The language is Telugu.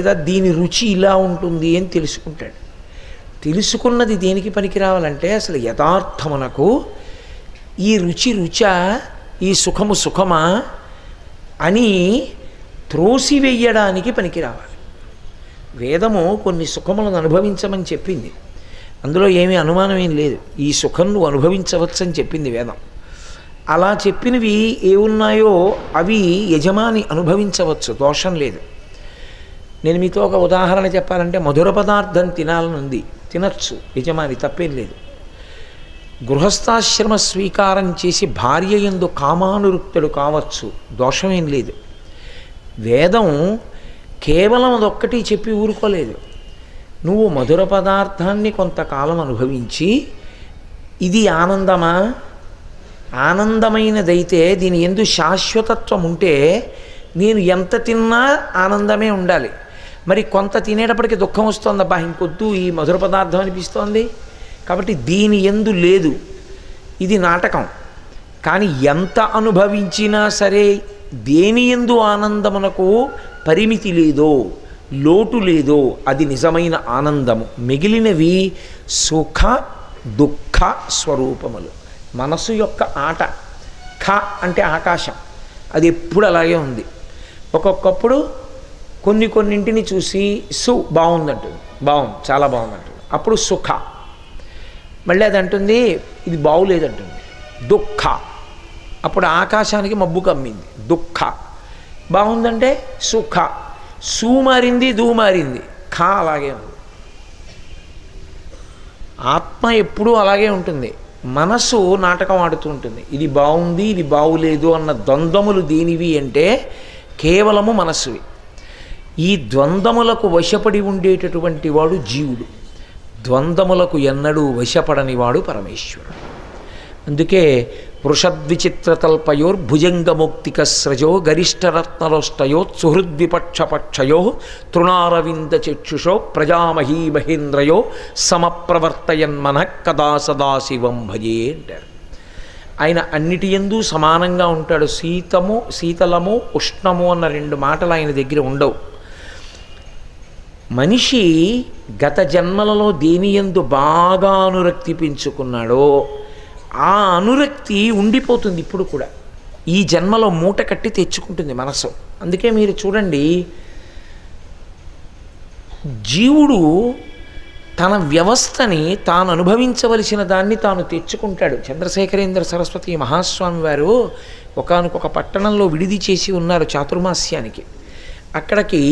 లేదా దీని రుచి ఇలా ఉంటుంది అని తెలుసుకుంటాడు. తెలుసుకున్నది దేనికి పనికి రావాలంటే అసలు యథార్థమునకు ఈ రుచి రుచా, ఈ సుఖము సుఖమా అని త్రోసివేయడానికి పనికి రావాలి. వేదము కొన్ని సుఖములను అనుభవించమని చెప్పింది, అందులో ఏమీ అనుమానం ఏం లేదు. ఈ సుఖం నువ్వు అనుభవించవచ్చు అని చెప్పింది వేదం. అలా చెప్పినవి ఏమున్నాయో అవి యజమాని అనుభవించవచ్చు, దోషం లేదు. నేను మీతో ఒక ఉదాహరణ చెప్పాలంటే, మధుర పదార్థం తినాలనుంది, తినచ్చు యజమాని, తప్పేం లేదు. గృహస్థాశ్రమ స్వీకారం చేసి భార్య యందు కామానురుక్తుడు కావచ్చు, దోషమేం లేదు. వేదం కేవలం అదొక్కటి చెప్పి ఊరుకోలేదు. నువ్వు మధుర పదార్థాన్ని కొంతకాలం అనుభవించి ఇది ఆనందమా, ఆనందమైనదైతే దీని యందు శాశ్వతత్వం ఉంటే నేను ఎంత తిన్నా ఆనందమే ఉండాలి. మరి కొంత తినేటప్పటికి దుఃఖం వస్తుందబ్బా, ఇంకొద్దు ఈ మధుర పదార్థం అనిపిస్తోంది, కాబట్టి దీని యందు లేదు, ఇది నాటకం. కానీ ఎంత అనుభవించినా సరే దేని యందు ఆనందమునకు పరిమితి లేదో, లోటు లేదో అది నిజమైన ఆనందము. మిగిలినవి సుఖ దుఃఖ స్వరూపములు. మనసు యొక్క ఆట. ఖ అంటే ఆకాశం, అది ఎప్పుడు అలాగే ఉంది. ఒక్కొక్కప్పుడు కొన్నింటిని చూసి సు బాగుందంటుంది, బాగుంది, చాలా బాగుందంటుంది, అప్పుడు సుఖ. మళ్ళీ అది అంటుంది ఇది బాగులేదంటుంది, దుఃఖ. అప్పుడు ఆకాశానికి మబ్బు కమ్మింది, దుఃఖ. బాగుందంటే సుఖ. సు మారింది, దూ మారింది, ఖ అలాగే ఉంది. ఆత్మ ఎప్పుడూ అలాగే ఉంటుంది. మనసు నాటకం ఆడుతూ ఉంటుంది. ఇది బాగుంది, ఇది బాగులేదు అన్న ద్వంద్వములు దేనివి అంటే కేవలము మనస్సువి. ఈ ద్వంద్వములకు వశపడి ఉండేటటువంటి వాడు జీవుడు, ద్వంద్వములకు ఎన్నడూ వశపడని వాడు పరమేశ్వరుడు. అందుకే వృషద్విచిత్రతల్పయోర్భుజంగమౌక్తికస్రజో గరిష్టరత్నరోష్టయో సుహృద్విపక్షపక్షయో తృణారవిందచక్షుషో ప్రజామహీ మహేంద్రయో సమప్రవర్తయన్మనః కదా సదాశివం భజే అంటారు. ఆయన అన్నిటి యందు సమానంగా ఉంటాడు. శీతలము ఉష్ణము అన్న రెండు మాటలు ఆయన దగ్గర ఉండవు. మనిషి గత జన్మలలో దేని యందు బాగా అనురక్తి పెంచుకున్నాడో ఆ అనురక్తి ఉండిపోతుంది ఇప్పుడు కూడా. ఈ జన్మలో మూట కట్టి తెచ్చుకుంటుంది మనసు. అందుకే మీరు చూడండి, జీవుడు తన వ్యవస్థని తాను అనుభవించవలసిన దాన్ని తాను తెచ్చుకుంటాడు. చంద్రశేఖరేంద్ర సరస్వతి మహాస్వామి వారు ఒకానొక పట్టణంలో విడిది చేసి ఉన్నారు చాతుర్మాస్యానికి. అక్కడికి